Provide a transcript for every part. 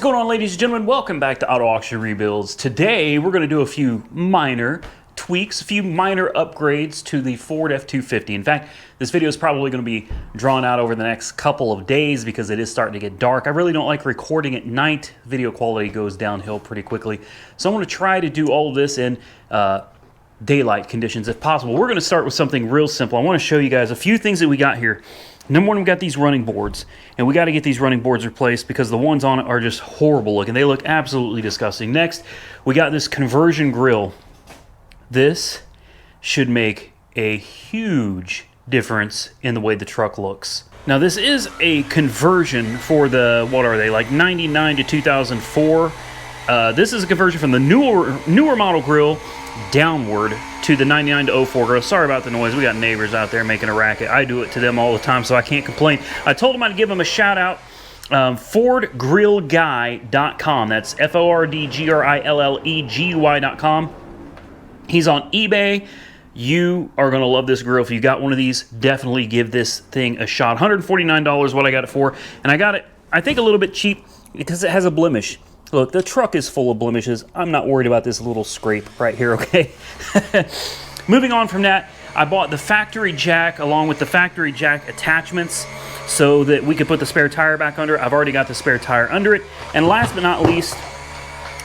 going on, ladies and gentlemen? Welcome back to Auto Auction Rebuilds. Today we're going to do a few minor tweaks, a few minor upgrades to the Ford F250. In fact, this video is probably going to be drawn out over the next couple of days because it is starting to get dark. I really don't like recording at night. Video quality goes downhill pretty quickly. So I'm going to try to do all of this in daylight conditions if possible. We're going to start with something real simple. I want to show you guys a few things that we got here. Number one, we got these running boards, and we got to get these running boards replaced because the ones on it are just horrible looking. They look absolutely disgusting. Next, we got this conversion grill. This should make a huge difference in the way the truck looks. Now, this is a conversion for the, what are they, like 99 to 2004. This is a conversion from the newer model grill downward to the 99 to 04 grill. Sorry about the noise. We got neighbors out there making a racket. I do it to them all the time, so I can't complain. I told them I'd give them a shout out. FordGrilleGuy.com. That's FordGrilleGuy.com. He's on eBay. You are going to love this grill. If you got one of these, definitely give this thing a shot. $149 what I got it for. And I got it, I think, a little bit cheap because it has a blemish. Look, the truck is full of blemishes. I'm not worried about this little scrape right here, okay? Moving on from that, I bought the factory jack along with the factory jack attachments so that we could put the spare tire back under it. I've already got the spare tire under it. And last but not least,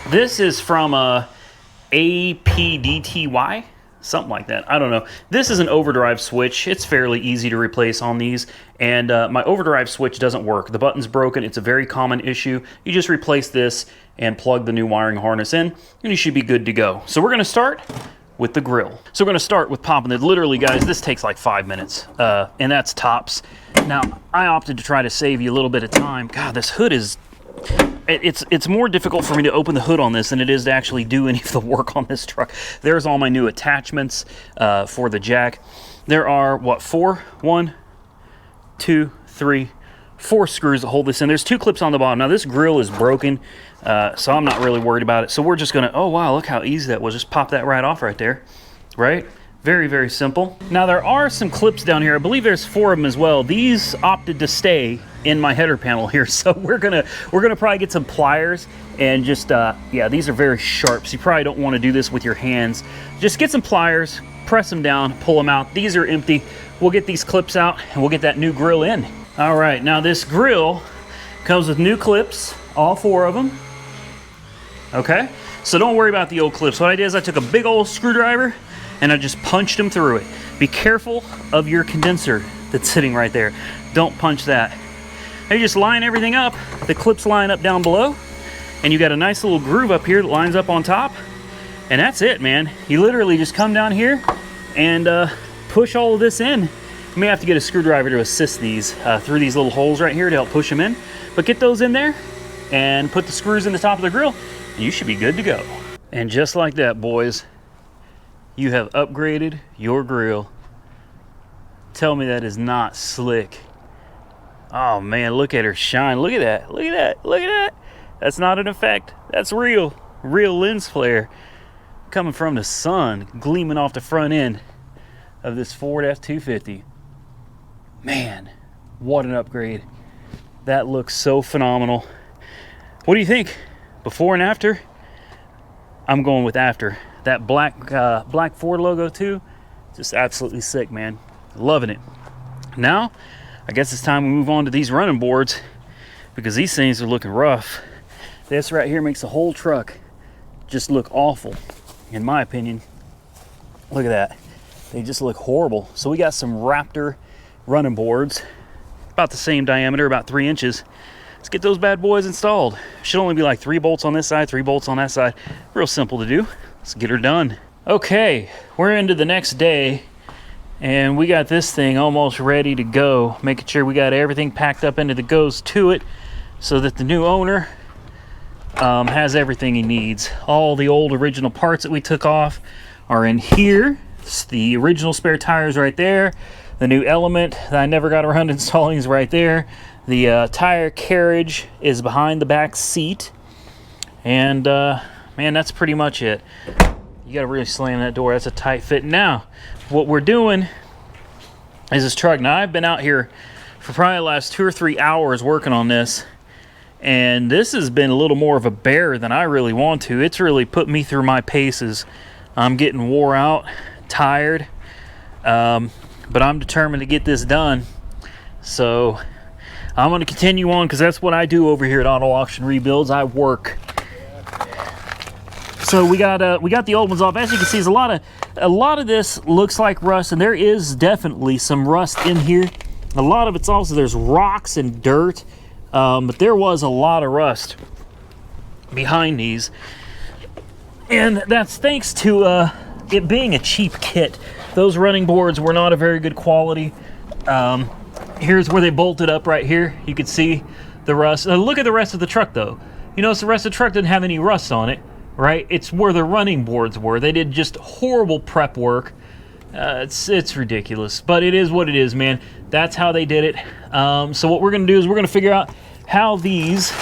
this is from APDTY, something like that. I don't know. This is an overdrive switch. It's fairly easy to replace on these, and my overdrive switch doesn't work. The button's broken. It's a very common issue. You just replace this and plug the new wiring harness in, and you should be good to go. So we're going to start with the grill. So we're going to start with popping it. Literally, guys, this takes like 5 minutes, and that's tops. Now, I opted to try to save you a little bit of time. God, this hood is... It's more difficult for me to open the hood on this than it is to actually do any of the work on this truck. There's all my new attachments for the jack. There are, what, 4 screws that hold this in. There's 2 clips on the bottom. Now, this grill is broken, so I'm not really worried about it. So we're just going to, oh, wow, look how easy that was. Just pop that right off right there, right? Very, very simple. Now, there are some clips down here. I believe there's 4 of them as well. These opted to stay in my header panel here, so we're gonna probably get some pliers and just yeah, these are very sharp, so you probably don't want to do this with your hands. Just get some pliers, press them down, pull them out. These are empty. We'll get these clips out and we'll get that new grill in. All right, now this grill comes with new clips, all 4 of them. Okay, so don't worry about the old clips. What I did is I took a big old screwdriver and I just punched them through it. Be careful of your condenser that's sitting right there. Don't punch that. Now you just line everything up. The clips line up down below, and you got a nice little groove up here that lines up on top. And that's it, man. You literally just come down here and push all of this in. You may have to get a screwdriver to assist these through these little holes right here to help push them in. But get those in there and put the screws in the top of the grill, and you should be good to go. And just like that, boys, you have upgraded your grill. Tell me that is not slick. Oh man, look at her shine. Look at that. Look at that. Look at that. That's not an effect. That's real. Real lens flare coming from the sun, gleaming off the front end of this Ford F250. Man, what an upgrade. That looks so phenomenal. What do you think? Before and after? I'm going with after. That black Ford logo too, just absolutely sick, man. Loving it. Now, I guess it's time we move on to these running boards because these things are looking rough. This right here makes the whole truck just look awful, in my opinion. Look at that. They just look horrible. So we got some Raptor running boards, about the same diameter, about 3 inches. Let's get those bad boys installed. Should only be like 3 bolts on this side, 3 bolts on that side. Real simple to do. Let's get her done. Okay, we're into the next day, and we got this thing almost ready to go, making sure we got everything packed up into the goes to it so that the new owner has everything he needs. All the old original parts that we took off are in here. It's the original spare tires right there. The new element that I never got around installing is right there. The tire carriage is behind the back seat. And man, that's pretty much it. You gotta really slam that door. That's a tight fit. Now, what we're doing is this truck. Now, I've been out here for probably the last 2 or 3 hours working on this, And this has been a little more of a bear than I really want to. It's really put me through my paces. I'm getting wore out, tired, but I'm determined to get this done. So I'm going to continue on because that's what I do over here at Auto Auction Rebuilds. I work. So we got the old ones off. As you can see, there's a lot of this looks like rust, and there is definitely some rust in here. A lot of it's also, there's rocks and dirt, but there was a lot of rust behind these. And that's thanks to it being a cheap kit. Those running boards were not a very good quality. Here's where they bolted up right here. You can see the rust. Look at the rest of the truck though. You notice the rest of the truck didn't have any rust on it, right? It's where the running boards were. They did just horrible prep work. It's ridiculous, but it is what it is, man. That's how they did it. So what we're gonna do is we're gonna figure out how these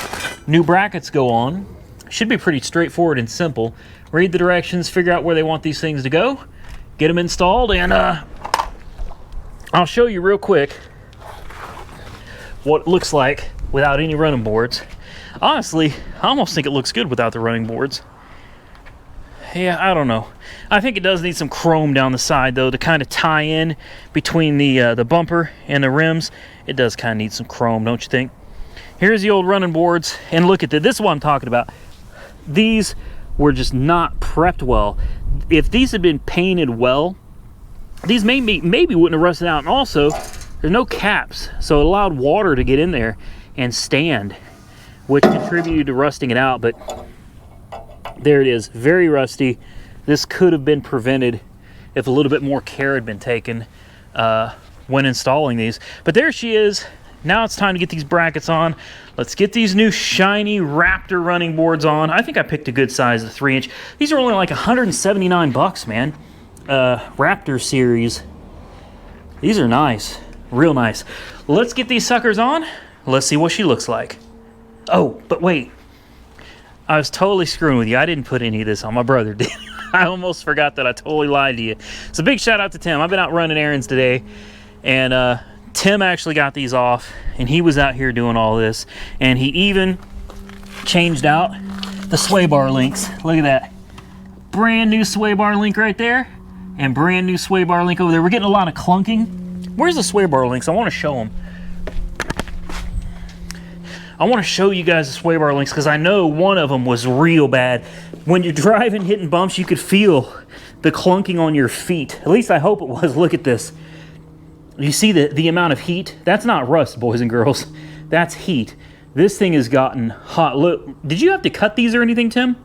new brackets go on. Should be pretty straightforward and simple. Read the directions, figure out where they want these things to go, get them installed, and I'll show you real quick what it looks like without any running boards. Honestly, I almost think it looks good without the running boards. Yeah, I don't know. I think it does need some chrome down the side though to kind of tie in between the bumper and the rims. It does kind of need some chrome, don't you think? Here's the old running boards, and look at this. This is what I'm talking about. These were just not prepped well. If these had been painted well, these maybe wouldn't have rusted out. And also, there's no caps, so it allowed water to get in there and stand, which contributed to rusting it out. But there it is, very rusty. This could have been prevented if a little bit more care had been taken when installing these. But there she is. Now it's time to get these brackets on. Let's get these new shiny Raptor running boards on. I think I picked a good size, the 3-inch. These are only like 179 bucks, man. Raptor series. These are nice, real nice. Let's get these suckers on. Let's see what she looks like. Oh, but wait. I was totally screwing with you. I didn't put any of this on. My brother did. I almost forgot that. I totally lied to you. So big shout out to Tim. I've been out running errands today, and Tim actually got these off, and he was out here doing all this, and he even changed out the sway bar links. Look at that. Brand new sway bar link right there, and brand new sway bar link over there. We're getting a lot of clunking. Where's the sway bar links? I want to show them. I want to show you guys the sway bar links because I know one of them was real bad. When you're driving, hitting bumps, you could feel the clunking on your feet. At least I hope it was. Look at this. You see the amount of heat? That's not rust, boys and girls. That's heat. This thing has gotten hot. Look, did you have to cut these or anything, Tim?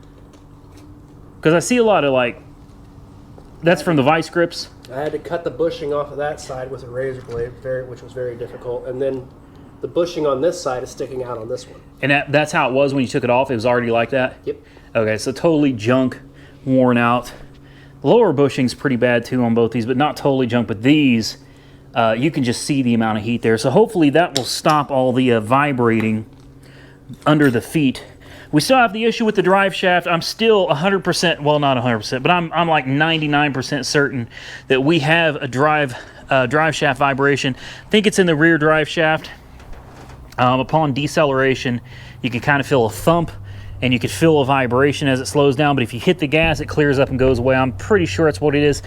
Because I see a lot of like, that's from the vice grips. I had to cut the bushing off of that side with a razor blade, which was very difficult. And then the bushing on this side is sticking out on this one. And that's how it was when you took it off? It was already like that? Yep. Okay, so totally junk, worn out. The lower bushing's pretty bad too on both these, but not totally junk. But these, you can just see the amount of heat there. So hopefully that will stop all the vibrating under the feet. We still have the issue with the drive shaft. I'm still 100%, well, not 100%, but I'm like 99% certain that we have a drive shaft vibration. I think it's in the rear drive shaft. Upon deceleration, you can kind of feel a thump, and you can feel a vibration as it slows down, but if you hit the gas, it clears up and goes away. I'm pretty sure that's what it is.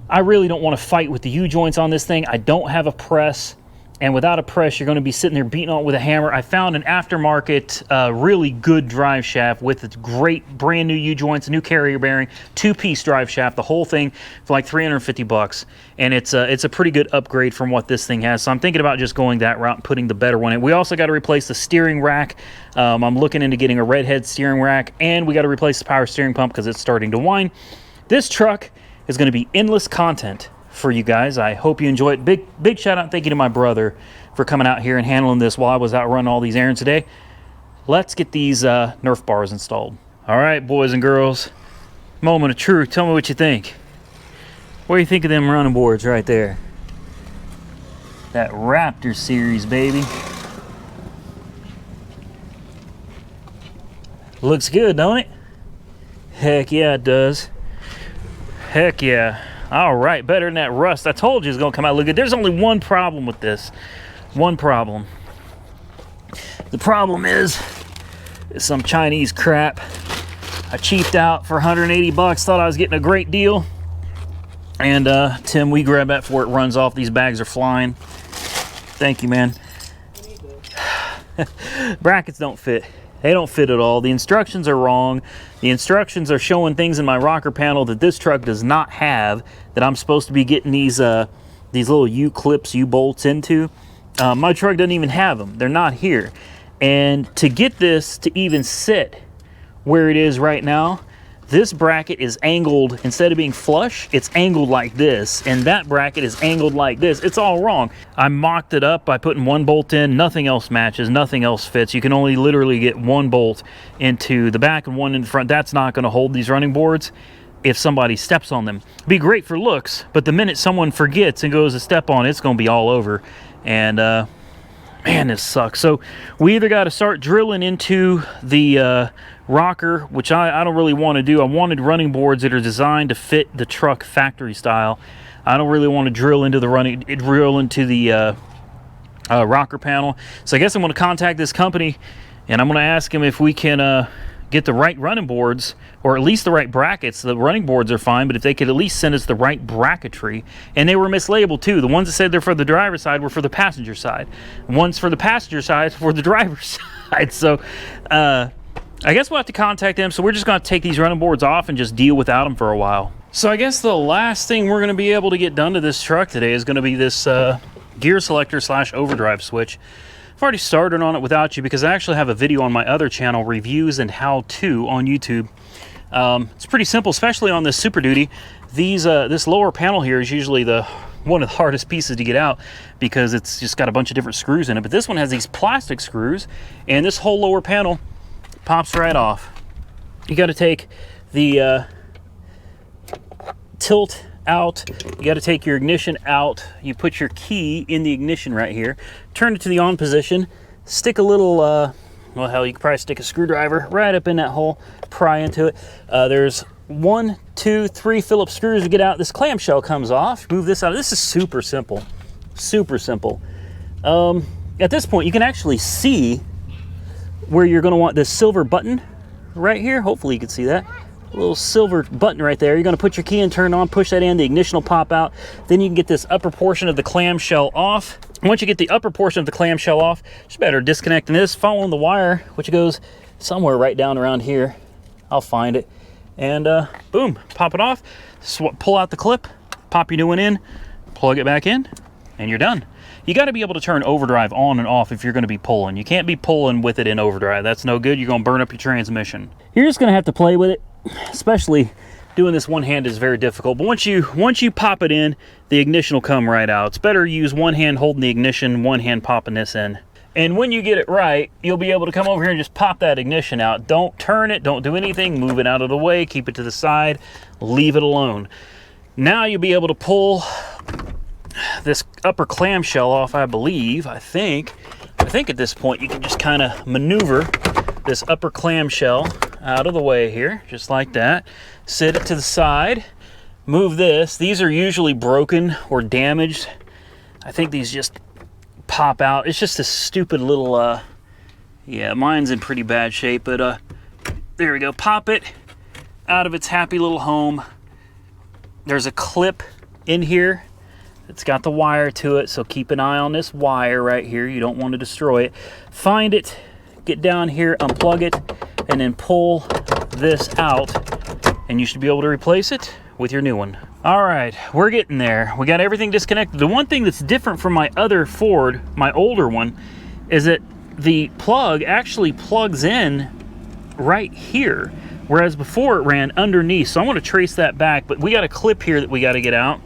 I really don't want to fight with the U-joints on this thing. I don't have a press, and without a press, you're going to be sitting there beating on it with a hammer. I found an aftermarket, really good drive shaft with its great brand new U-joints, a new carrier bearing, 2-piece drive shaft, the whole thing for like 350 bucks. And it's a pretty good upgrade from what this thing has. So I'm thinking about just going that route and putting the better one in. We also got to replace the steering rack. I'm looking into getting a redhead steering rack, and we got to replace the power steering pump because it's starting to whine. This truck is going to be endless content for you guys. I hope you enjoy it. Big shout out and thank you to my brother for coming out here and handling this while I was out running all these errands today. Let's get these Nerf bars installed. All right, boys and girls, moment of truth. Tell me what you think. What do you think of them running boards right there? That Raptor series, baby. Looks good, don't it? Heck yeah, it does. Heck yeah. All right, better than that rust. I told you it's going to come out look good. There's only one problem with this. One problem. The problem is some Chinese crap. I cheaped out for 180 bucks, thought I was getting a great deal. And Tim, we grab that before it runs off. These bags are flying. Thank you, man. Brackets don't fit. They don't fit at all. The instructions are wrong. The instructions are showing things in my rocker panel that this truck does not have, that I'm supposed to be getting these little U-clips, U-bolts into. My truck doesn't even have them. They're not here. And to get this to even sit where it is right now, this bracket is angled, instead of being flush, it's angled like this, and that bracket is angled like this. It's all wrong. I mocked it up by putting one bolt in, nothing else matches, nothing else fits. You can only literally get one bolt into the back and one in the front. That's not going to hold these running boards if somebody steps on them. It'd be great for looks, but the minute someone forgets and goes to step on it, it's going to be all over. And man, this sucks. So we either got to start drilling into the rocker, which I don't really want to do. I wanted running boards that are designed to fit the truck factory style. I don't really want to drill into the rocker panel. So I guess I'm going to contact this company, and I'm going to ask them if we can get the right running boards, or at least the right brackets. The running boards are fine, but if they could at least send us the right bracketry. And they were mislabeled too. The ones that said they're for the driver's side were for the passenger side. Ones for the passenger side for the driver's side. So I guess we'll have to contact them. So we're just going to take these running boards off and just deal without them for a while. So I guess the last thing we're going to be able to get done to this truck today is going to be this gear selector / overdrive switch. I've already started on it without you because I actually have a video on my other channel, reviews and how-to on YouTube. It's pretty simple, especially on this Super Duty. This lower panel here is usually one of the hardest pieces to get out because it's just got a bunch of different screws in it. But this one has these plastic screws, and this whole lower panel pops right off. You got to take the tilt out. You got to take your ignition out. You put your key in the ignition right here, turn it to the on position, stick a little well, hell, you could probably stick a screwdriver right up in that hole, pry into it. There's 1, 2, 3 Phillips screws to get out. This clamshell comes off. Move this out. This is super simple. Super simple. At this point, you can actually see where you're going to want this silver button right here. Hopefully you can see that. A little silver button right there. You're going to put your key in, turn on, push that in, the ignition will pop out. Then you can get this upper portion of the clamshell off. Once you get the upper portion of the clamshell off, it's better disconnecting this, following the wire, which goes somewhere right down around here. I'll find it. And boom, pop it off, pull out the clip, pop your new one in, plug it back in, and you're done. You got to be able to turn overdrive on and off if you're going to be pulling. You can't be pulling with it in overdrive. That's no good. You're going to burn up your transmission. You're just going to have to play with it, especially doing this one hand is very difficult. But once you pop it in, the ignition will come right out. It's better to use one hand holding the ignition, one hand popping this in. And when you get it right, you'll be able to come over here and just pop that ignition out. Don't turn it, don't do anything, move it out of the way, keep it to the side, leave it alone. Now you'll be able to pull this upper clamshell off, I think at this point you can just kind of maneuver this upper clamshell out of the way here, just like that. Set it to the side, move this. These are usually broken or damaged. I think these just pop out. It's just a stupid little, yeah, mine's in pretty bad shape, but there we go. Pop it out of its happy little home. There's a clip in here. It's got the wire to it, so keep an eye on this wire right here. You don't want to destroy it. Find it, get down here, unplug it, and then pull this out, and you should be able to replace it with your new one. All right, we're getting there. We got everything disconnected. The one thing that's different from my other Ford, my older one, is that the plug actually plugs in right here, whereas before it ran underneath. So I'm going to trace that back, but we got a clip here that we got to get out.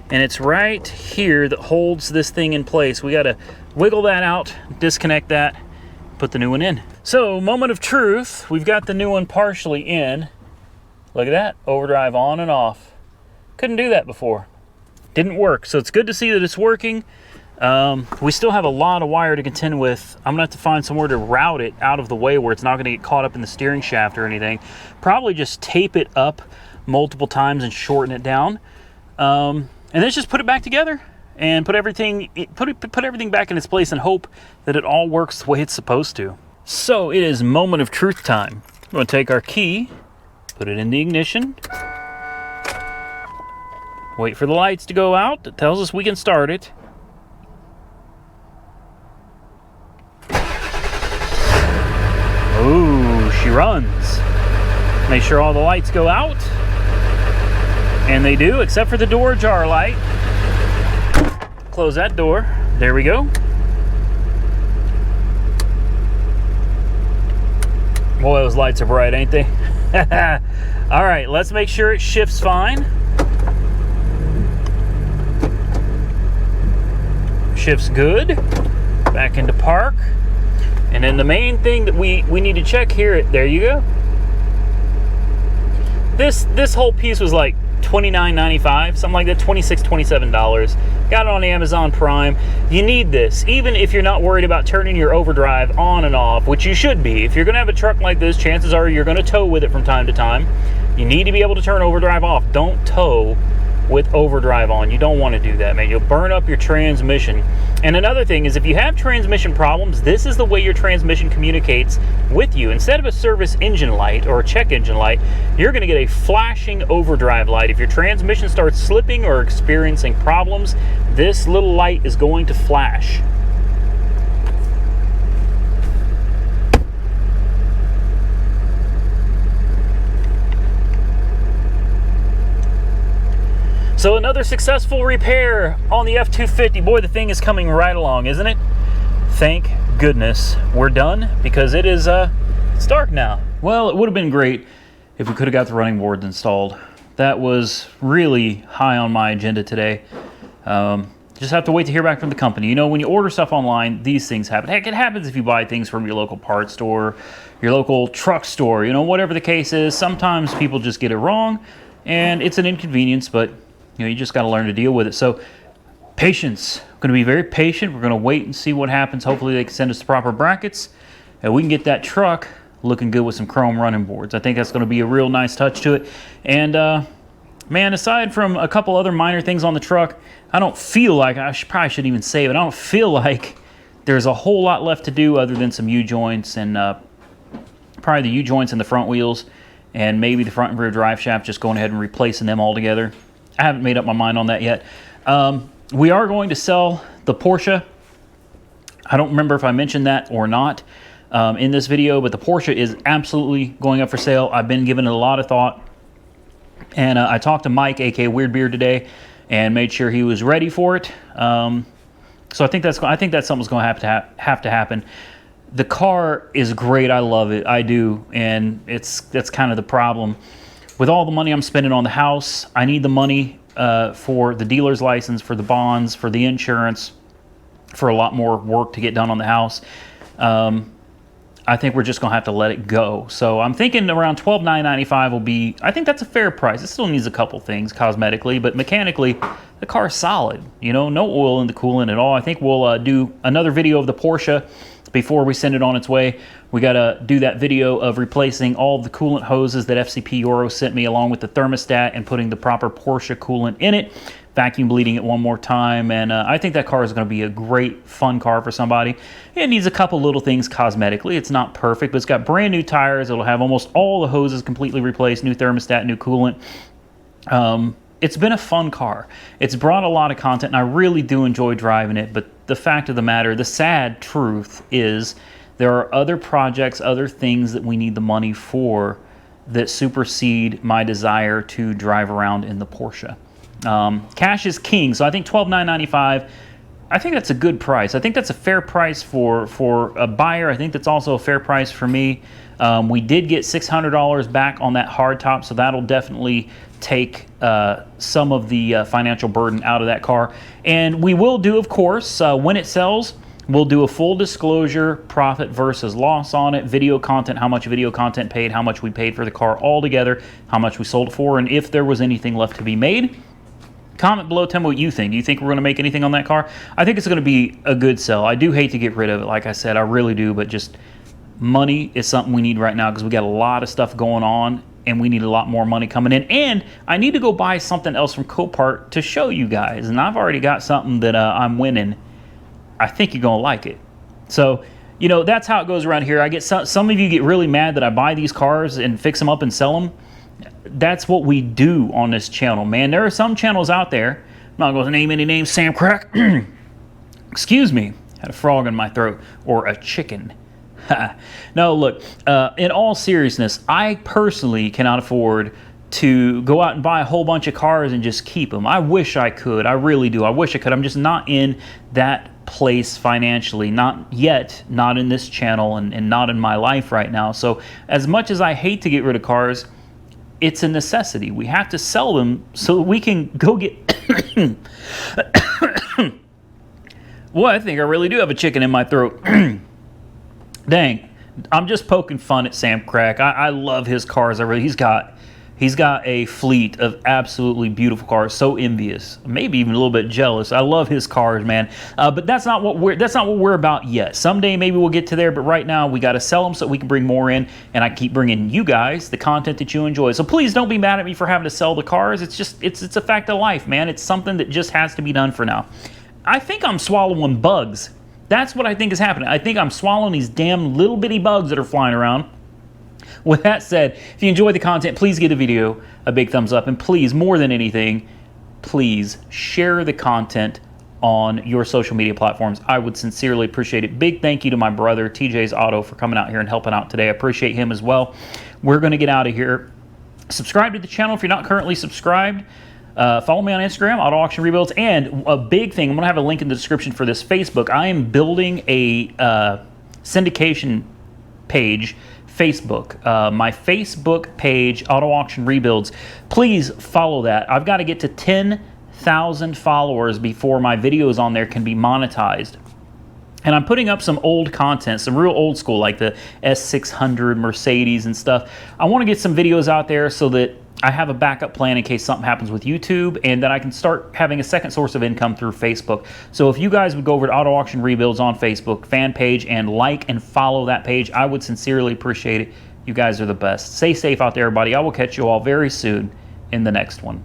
And it's right here that holds this thing in place. We got to wiggle that out, disconnect that, put the new one in. So, moment of truth, we've got the new one partially in. Look at that, overdrive on and off. Couldn't do that before. Didn't work, so it's good to see that it's working. We still have a lot of wire to contend with. I'm gonna have to find somewhere to route it out of the way where it's not gonna get caught up in the steering shaft or anything. Probably just tape it up multiple times and shorten it down. And then just put it back together and put everything back in its place and hope that it all works the way it's supposed to. So it is moment of truth time. We're going to take our key, put it in the ignition, wait for the lights to go out. That tells us we can start it. Ooh, she runs. Make sure all the lights go out. And they do, except for the door jar light. Close that door. There we go. Boy, those lights are bright, ain't they? All right, let's make sure it shifts fine. Shifts good. Back into park. And then the main thing that we need to check here, there you go. This whole piece was like $29.95, something like that, $26, $27. Got it on Amazon Prime. You need this, even if you're not worried about turning your overdrive on and off, which you should be. If you're gonna have a truck like this, chances are you're gonna tow with it from time to time. You need to be able to turn overdrive off. Don't tow with overdrive on. You don't want to do that, man. You'll burn up your transmission. And another thing is, if you have transmission problems, this is the way your transmission communicates with you. Instead of a service engine light or a check engine light, you're going to get a flashing overdrive light. If your transmission starts slipping or experiencing problems, this little light is going to flash. So another successful repair on the F250. Boy, the thing is coming right along, isn't it? Thank goodness we're done, because it is it's dark now. Well, it would have been great if we could have got the running boards installed. That was really high on my agenda today. Just have to wait to hear back from the company. You know, when you order stuff online, these things happen. Heck, it happens if you buy things from your local parts store, your local truck store, you know, whatever the case is. Sometimes people just get it wrong, and it's an inconvenience, but you know, you just got to learn to deal with it. So patience. We're going to be very patient. We're going to wait and see what happens. Hopefully they can send us the proper brackets and we can get that truck looking good with some chrome running boards. I think that's going to be a real nice touch to it. And man, aside from a couple other minor things on the truck, I don't feel like, probably shouldn't even say it, but I don't feel like there's a whole lot left to do other than some U-joints and probably the U-joints in the front wheels and maybe the front and rear drive shaft, just going ahead and replacing them all together. I haven't made up my mind on that yet. We are going to sell the Porsche. I don't remember if I mentioned that or not in this video, but the Porsche is absolutely going up for sale. I've been giving it a lot of thought. And I talked to Mike, aka Weird Beard, today, and made sure he was ready for it. So I think that's something's going to have to happen. The car is great. I love it. I do, and that's kind of the problem. With all the money I'm spending on the house, I need the money for the dealer's license, for the bonds, for the insurance, for a lot more work to get done on the house. I think we're just going to have to let it go. So I'm thinking around $12,995 will be, I think that's a fair price. It still needs a couple things cosmetically, but mechanically, the car is solid. You know, no oil in the coolant at all. I think we'll do another video of the Porsche before we send it on its way. We got to do that video of replacing all of the coolant hoses that FCP Euro sent me, along with the thermostat, and putting the proper Porsche coolant in it, vacuum bleeding it one more time. And I think that car is going to be a great, fun car for somebody. It needs a couple little things cosmetically. It's not perfect, but it's got brand new tires. It'll have almost all the hoses completely replaced, new thermostat, new coolant. It's been a fun car. It's brought a lot of content, and I really do enjoy driving it. But the fact of the matter, the sad truth is, there are other projects, other things that we need the money for that supersede my desire to drive around in the Porsche. Cash is king, so I think $12,995, I think that's a good price. I think that's a fair price for a buyer. I think that's also a fair price for me. We did get $600 back on that hardtop, so that'll definitely take some of the financial burden out of that car. And we will do, of course, when it sells, we'll do a full disclosure, profit versus loss on it, video content, how much video content paid, how much we paid for the car altogether, how much we sold it for, and if there was anything left to be made. Comment below, tell me what you think. Do you think we're going to make anything on that car? I think it's going to be a good sell. I do hate to get rid of it, like I said, I really do, but just money is something we need right now because we got a lot of stuff going on and we need a lot more money coming in. And I need to go buy something else from Copart to show you guys. And I've already got something that I'm winning. I think you're going to like it. So, you know, that's how it goes around here. I get some of you get really mad that I buy these cars and fix them up and sell them. That's what we do on this channel, man. There are some channels out there. I'm not going to name any names, Sam Crack. Excuse me. Had a frog in my throat. Or a chicken. No, look, in all seriousness, I personally cannot afford to go out and buy a whole bunch of cars and just keep them. I wish I could. I really do. I wish I could. I'm just not in that place financially. Not yet. Not in this channel and not in my life right now. So as much as I hate to get rid of cars, it's a necessity. We have to sell them so we can go get... Well, I think I really do have a chicken in my throat. Dang, I'm just poking fun at Sam Crack. I love his cars. He's got a fleet of absolutely beautiful cars. So envious, maybe even a little bit jealous. I love his cars, man. But that's not what we're about yet. Someday maybe we'll get to there. But right now we got to sell them so we can bring more in. And I keep bringing you guys the content that you enjoy. So please don't be mad at me for having to sell the cars. It's just it's a fact of life, man. It's something that just has to be done for now. I think I'm swallowing bugs. That's what I think is happening. I think I'm swallowing these damn little bitty bugs that are flying around. With that said, if you enjoy the content, please give the video a big thumbs up. And please, more than anything, please share the content on your social media platforms. I would sincerely appreciate it. Big thank you to my brother, TJ's Auto, for coming out here and helping out today. I appreciate him as well. We're going to get out of here. Subscribe to the channel if you're not currently subscribed. Follow me on Instagram, Auto Auction Rebuilds, and a big thing, I'm going to have a link in the description for this Facebook. I am building a syndication page, Facebook. My Facebook page, Auto Auction Rebuilds. Please follow that. I've got to get to 10,000 followers before my videos on there can be monetized. And I'm putting up some old content, some real old school, like the S600 Mercedes and stuff. I want to get some videos out there so that I have a backup plan in case something happens with YouTube, and then I can start having a second source of income through Facebook. So if you guys would go over to Auto Auction Rebuilds on Facebook fan page and like and follow that page, I would sincerely appreciate it. You guys are the best. Stay safe out there, everybody. I will catch you all very soon in the next one.